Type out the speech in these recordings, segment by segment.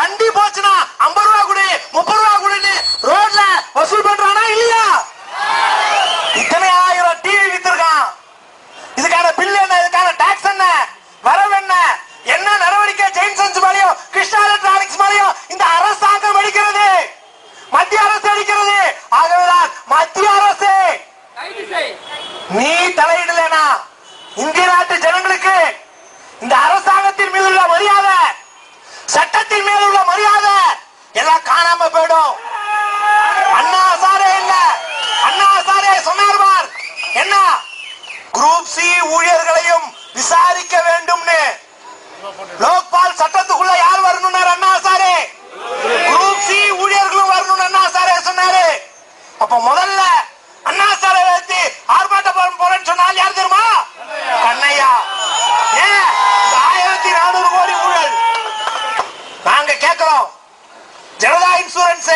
வண்டி போச்சுன்னா 50 ரூபா கொடு 30 ரூபா கொடுன்னு ரோட்ல வசூல் பண்றானா இல்லையா? இத்தனை ஆயிரம் டிவி வித்திருக்கான். இதுக்கான பில் என்ன, இதுக்கான டாக்ஸ் என்ன, வரவு என்ன, என்ன நடவடிக்கை ஜெயின்சன்ஸ் மேலயும் கிருஷ்ணா எலக்ட்ரானிக்ஸ் மேலயும் இந்த அரசாங்கம் எடுக்கிறது, மத்திய அரசு எடுக்கிறது. ஆகவேதான் மத்திய அரசு நீ தலையிடலனா இந்திய நாட்டு ஜனங்களுக்கு இந்த அரசாங்கத்தின் மீது உள்ள மரியாதை, சட்டத்தின் மீது உள்ள மரியாதை எல்லாம் காணாம போயிடும். அண்ணா ஹசாரே இல்ல, அண்ணா ஹசாரே சொன்னார் பார், என்ன குரூப் சி ஊழியர்களையும் விசாரிக்க வேண்டும்னு. லோக்பால் சட்டத்துக்குள்ள யார் வரணும் அண்ணா ஹசாரே? குரூப் சி ஊழியர்களும் வரணும் அண்ணா ஹசாரே சொன்னாரு. அப்ப முதல்ல அண்ணா ஹசாரே வைத்து ஆர்ப்பாட்டம் போறேன்னு சொன்னால் யார் தெரியுமா? கண்ணையா. ஏன் 1400 கோடி ஊழல் நாங்க கேட்கிறோம். ஜனதா இன்சூரன்ஸ்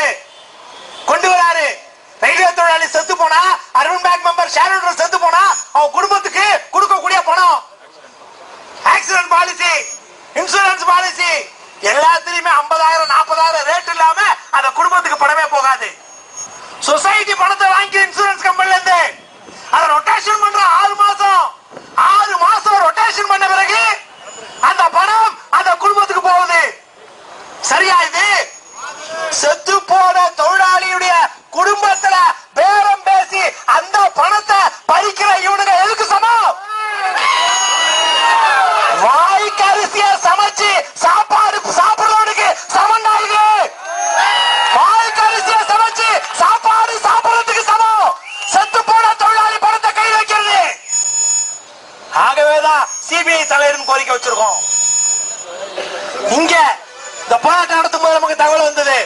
கொண்டு வராரு. ரயில்வே தொழிலாளி செத்து போனா, urban bank member shareholder செத்து போனா அவங்க குடும்பத்துக்கு கொடுக்கக்கூடிய பணம், ஆக்சிடென்ட் பாலிசி, இன்சூரன்ஸ் பாலிசி எல்லாத்திலுமே 50,000 40,000 ரேட் இல்லாம அந்த குடும்பத்துக்கு பணமே போகாது. சொசைட்டி பணத்தை வாங்கி இன்சூரன்ஸ் கம்பெனில இருந்து அதை ரொட்டேஷன் பண்ற 6 மாசம் ரொட்டேஷன் பண்ண பிறகு அந்த பணம் அந்த குடும்பத்துக்கு போகுது. சரியா? இது செத்து போன தொழிலாளியுடைய குடும்பத்துல பேரம் பேசி அந்த பணத்தை பறிக்கிற இவனுங்க எதுக்கு சமம்? வாய்க்கு அரிசிய சமைச்சு சாப்பாடு சாப்பிடுறவனுக்கு சமம் தான் இது. வாய்க்கு அரிசிய சமைச்சு சாப்பாடு சாப்பிடுறதுக்கு சமம் செத்து போன தொழிலாளி பணத்தை கை வைக்கிறது. ஆகவேதான் சிபிஐ தலைவரின் கோரிக்கை வச்சிருக்கோம். இங்க இந்த போராட்டம் நடத்தும் போது நமக்கு தகவல் வந்தது,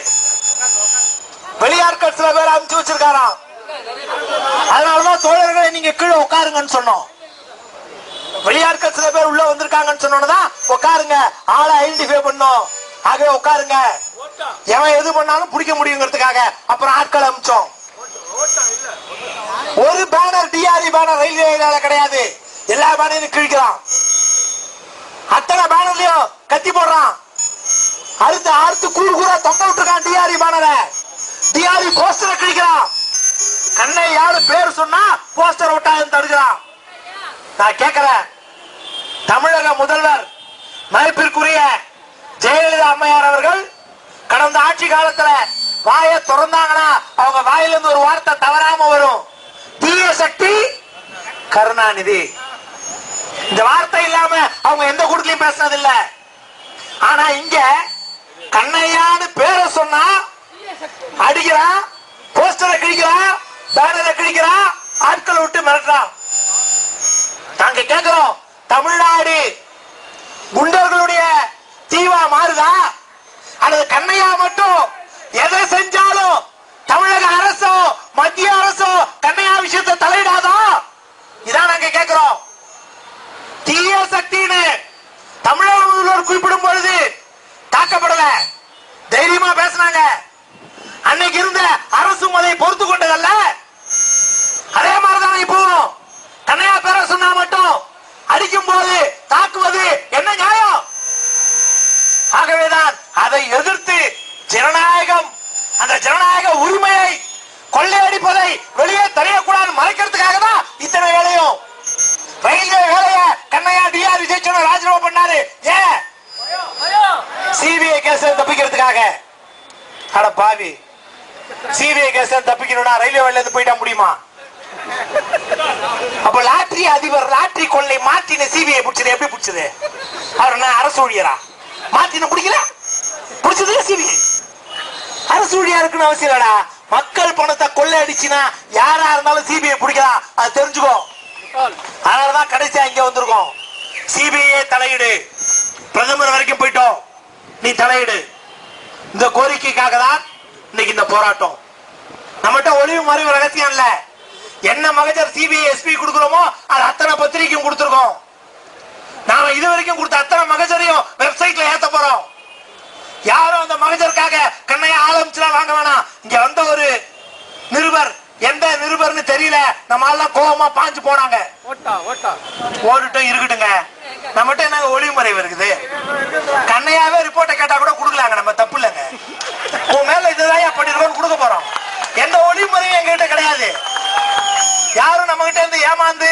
வெளியாட்கள் சில பேர் அனுப்பிச்சு வச்சிருக்காராம். அதனாலதான் தோழர்களை நீங்க கீழே உட்காருங்கன்னு சொன்னோம். வெளியாட்கள் சில பேர் உள்ள வந்திருக்காங்கன்னு சொன்னோம்தான் உட்காருங்க, ஆளை ஐடென்டிஃபை பண்ணோம். ஆகவே உட்காருங்க, எவன் எது பண்ணாலும் பிடிக்க முடியுங்கிறதுக்காக அப்புறம் ஆட்கள் அனுப்பிச்சோம். ஒரு பேனர் டிஆர்இ பேனர் ரயில்வே கிடையாது, எல்லா பேனரையும் கிழிக்கிறான். அத்தனை பேனர்லயும் கத்தி போடுறான். அடுத்து கூறா தொங்க விட்டுருக்கான் டிஆர்இ பேனரை, டிஆர்இ போஸ்டரை கிழிக்கிறான். கண்ணை யாரு பேர் சொன்னா போஸ்டர் விட்டாங்க தடுக்கிறான். நான் கேட்கிறேன், தமிழக முதல்வர் மதிப்பிற்குரிய ஜெயலலிதா அம்மையார் அவர்கள் கடந்த ஆட்சி காலத்துல வாயை திறந்தாங்கன்னா அவங்க வாயிலிருந்து ஒரு வார்த்தை தவறாம வரும், தீய சக்தி கருணாநிதி. இந்த வார்த்தை இல்லாம அவங்க எந்த கூட்டத்திலையும் பேசினது இல்ல. ஆனா இங்க கண்ணையான்னு பேரை சொன்னா அடிக்கிறான், போஸ்டரை கிழிக்கிறான், பேனரை கிழிக்கிறான், ஆட்களை விட்டு மிரட்டுறான். நாங்க கேட்கிறோம், தமிழ்நாடு குண்டர்களுடைய தீவா மாறுதா அல்லது கண்ணையா மட்டும் எதை செஞ்சாலும் தமிழக அரசோ மத்திய அரசோ கண்ணையா விஷயத்தை தலையிடாதா? இதான் நாங்க கேட்கிறோம். தீய சக்தின்னு தமிழக முதல்வர் குறிப்பிடும் பொழுது தாக்கப்படல, தைரியமா பேசினாங்க. அன்னைக்கு இருந்த அரசும் அதை பொறுத்து கொண்டதல்ல. அதே மாதிரிதான் இப்போ கண்ணையா பேர சொன்னா மட்டும் அடிக்கும் போது தாக்குவது என்ன நியாயம்? ஆகவேதான் அதை எதிர்த்து ஜனநாயகம், அந்த ஜனநாயக உரிமையை கொள்ளையடிப்பதை வெளியே தெரியக்கூடாது மறைக்கிறதுக்காக தான் இத்தனை வேலையும். ரயில்வே வேலைய கண்ணையா டிஆர் விஜய் ராஜினாமா பண்ணாரு. ஏன்? சிபிஐ கேஸ் தப்பிக்கிறதுக்காக. அட பாவி, சிபிஐ கேஸ் தப்பிக்கணும்னா ரயில்வே வேலையில இருந்து போயிட்டா முடியுமா? அப்ப லாட்டரி அதிபர் லாட்டரி கொள்ளை மார்ட்டின சிபிஐ பிடிச்சது எப்படி பிடிச்சது? அவர் என்ன அரசு ஊழியரா? மார்ட்டின பிடிக்கல, பிடிச்சது சிபிஐ. அரசு ஊழியா இருக்குன்னு அவசியம் இல்லடா. மக்கள் பணத்தை கொள்ளை அடிச்சுனா யாரா இருந்தாலும் சிபிஐ பிடிக்கலாம், அது தெரிஞ்சுக்கோ. அதனாலதான் கடைசியா இங்க வந்திருக்கோம். சிபிஐ தலையிடு, பிரதமர் வரைக்கும் போயிட்டோம், நீ தலையிடு. இந்த கோரிக்கைக்காக தான் இன்னைக்கு இந்த போராட்டம். நம்மகிட்ட ஒளிவு மறைவு ரகசியம் இல்ல. என்ன மகஜர் சிபிஐ எஸ்பி கொடுக்கிறோமோ அது அத்தனை பத்திரிகையும் கொடுத்திருக்கோம். நாம இது வரைக்கும் கொடுத்த அத்தனை மகஜரையும் வெப்சைட்ல ஏத்த போறோம். யாரும் அந்த மகஜருக்காக கண்ணையா ஆரம்பிச்சுலாம் வாங்க வேணாம். இங்க வந்த ஒரு நிருபர், எந்த நிருபர்னு தெரியல, நம்ம எல்லாம் கோபமா பாஞ்சு போனாங்க. ஓடிட்டும் இருக்கட்டுங்க, நம்மகிட்ட என்ன ஒளிவு மறைவு இருக்குது? கண்ணையாவே ரிப்போர்ட்டை கேட்டா கூட கொடுக்கலாங்க, நம்ம தப்பு நம்ம கிட்ட இருந்து ஏமாந்து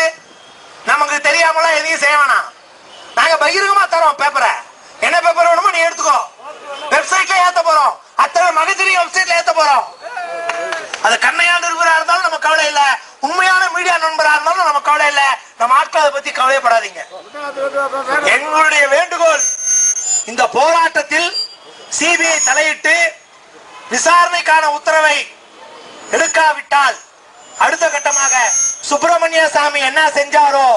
நமக்கு தெரியாமலாம் எதையும் செய்ய வேணாம். நாங்க பகிரங்கமா தரோம் பேப்பரை. என்ன பேப்பர் வேணுமோ நீ எடுத்துக்கோ. வெப்சைட்ல ஏத்த போறோம். அத்தனை மகஜரி வெப்சைட்ல ஏத்த போறோம். அது கண்ணையா நிருபரா இருந்தாலும் நம்ம கவலை இல்ல, உண்மையான மீடியா நண்பரா இருந்தாலும் நம்ம கவலை இல்ல. நம்ம ஆட்களை பத்தி கவலைப்படாதீங்க. எங்களுடைய வேண்டுகோள், இந்த போராட்டத்தில் சிபிஐ தலையிட்டு விசாரணைக்கான உத்தரவை எடுக்காவிட்டால் அடுத்த கட்டமாக சுப்பிரமணிய சாமி என்ன செஞ்சாரோ,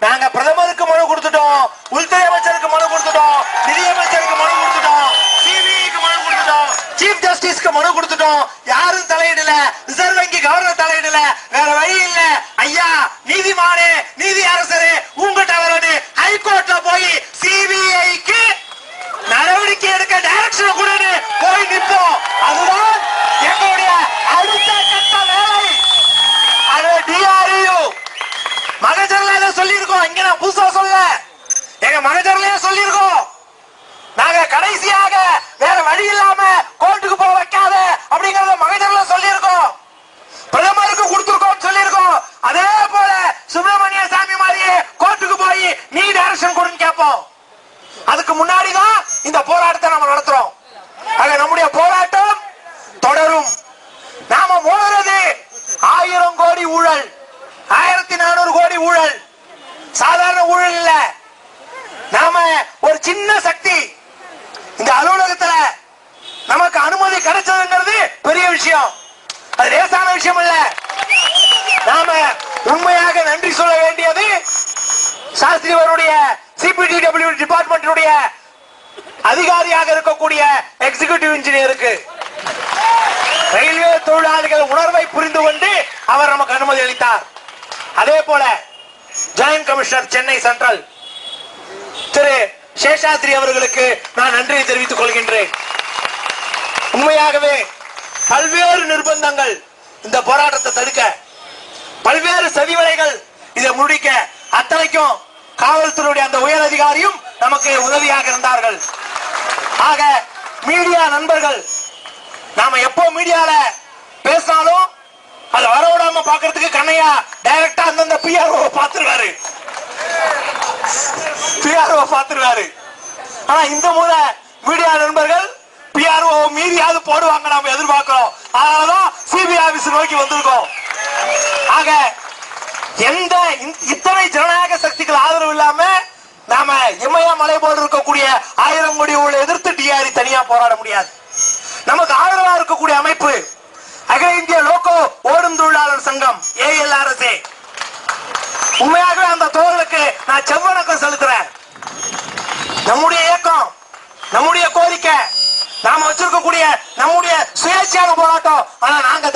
நாங்க பிரதமருக்கு மனு கொடுத்துட்டோம், உள்துறை அமைச்சருக்கு மனு கொடுத்துட்டோம், நிதியமைச்சருக்கு மனு கொடுத்துட்டோம், சிபிஐக்கு மனு கொடுத்துட்டோம், சீஃப் ஜஸ்டிஸ்க்கு மனு கொடுத்துட்டோம். யாரும் தலையிடல, ரிசர்வ் வங்கி கவர்னர் தலையிடல. வேற வழி இல்ல. ஐயா நீதிமானே, நீதி அரசரே, உங்ககிட்ட வரது ஹைகோர்ட்ல போய் சிபிஐக்கு நடவடிக்கை எடுக்க டைரக்ஷன் கொடுன்னு போய் நிற்போம். அதுதான் எங்களுடைய அடுத்த கட்ட வேலை. அது டிஆர்யூ மகஜர்ல சொல்லியிருக்கோம். இங்க நான் புதுசா சொல்ல, எங்க மகஜர்லயே சொல்லியிருக்கோம். நாங்க கடைசியாக வேற வழி இல்லாம கோர்ட்டுக்கு போக வைக்காத அப்படிங்கறத மகஜர்ல சொல்லியிருக்கோம். பிரதமருக்கு கொடுத்திருக்கோம் சொல்லியிருக்கோம். அதே போல சுப்பிரமணிய சாமி மாதிரியே கோர்ட்டுக்கு போய் நீ டைரக்ஷன் கொடுன்னு கேட்போம். அதுக்கு முன்னாடிதான் இந்த போராட்டத்தை நம்ம நடத்துறோம். ஆக நம்முடைய போராட்டம் தொடரும். நாம மோதுறது 1000 கோடி ஊழல், 1400 கோடி ஊழல், சாதாரண ஊழல் இல்ல. நாம ஒரு சின்ன சக்தி. இந்த அலுவலகத்துல நமக்கு அனுமதி கிடைச்சதுங்கிறது பெரிய விஷயம். அது லேசான விஷயம் இல்ல. நாம உண்மையாக நன்றி சொல்ல வேண்டியது சாஸ்திரி அவருடைய சிபிடிடபிள்யூ டிபார்ட்மெண்ட் அதிகாரியாக இருக்கக்கூடிய எக்ஸிகியூட்டிவ் இன்ஜினியருக்கு. ரயில்வே தொழிலாளிகள் உணர்வை புரிந்து கொண்டு அவர் நமக்கு அனுமதி அளித்தார். அதே போல ஜாயின்ட் கமிஷனர் சென்னை சென்ட்ரல் திரு சேஷாத்ரி அவர்களுக்கு நான் நன்றியை தெரிவித்துக் கொள்கின்றேன். உண்மையாகவே பல்வேறு நிர்பந்தங்கள் இந்த போராட்டத்தை தடுக்க, பல்வேறு சதிவலைகள் இதை முடிக்க அத்தனைக்கும் காவல்துறையுடைய அந்த உயர் அதிகாரியும் நமக்கு உதவியாக இருந்தார்கள். ஆக மீடியா நண்பர்கள், நாம எப்போ மீடியால பேசினாலும் அதை வரவிடாம பாக்குறதுக்கு கண்ணையா டைரக்டா அந்தந்த பிஆர்ஓ பாத்துருவாரு. ஆனா இந்த முறை மீடியா நண்பர்கள் பிஆர்ஓ மீதியாவது போடுவாங்க நாம எதிர்பார்க்கிறோம். அதனாலதான் சிபிஐ ஆபீஸ் நோக்கி வந்திருக்கோம். ஆக எந்த இத்தனை ஜனநாயக சக்திகள் ஆதரவு இல்லாம நாம இமயமலை போல் இருக்கக்கூடிய 1000 கோடி உள்ள எதிர்த்து டிஆர்இ தனியா போராட முடியாது. நமக்கு ஆதரவா இருக்கக்கூடிய அமைப்பு அகில இந்திய லோகோ ஓடும் தொழிலாளர் சங்கம் ALRSA. உண்மையாகவே அந்த தோழர்களுக்கு நான் செவ்வணக்கம் செலுத்துறேன். நம்முடைய இயக்கம், நம்முடைய கோரிக்கை, நாம வச்சிருக்கக்கூடிய நம்முடைய சுயேட்சையான போராட்டம். ஆனா நாங்க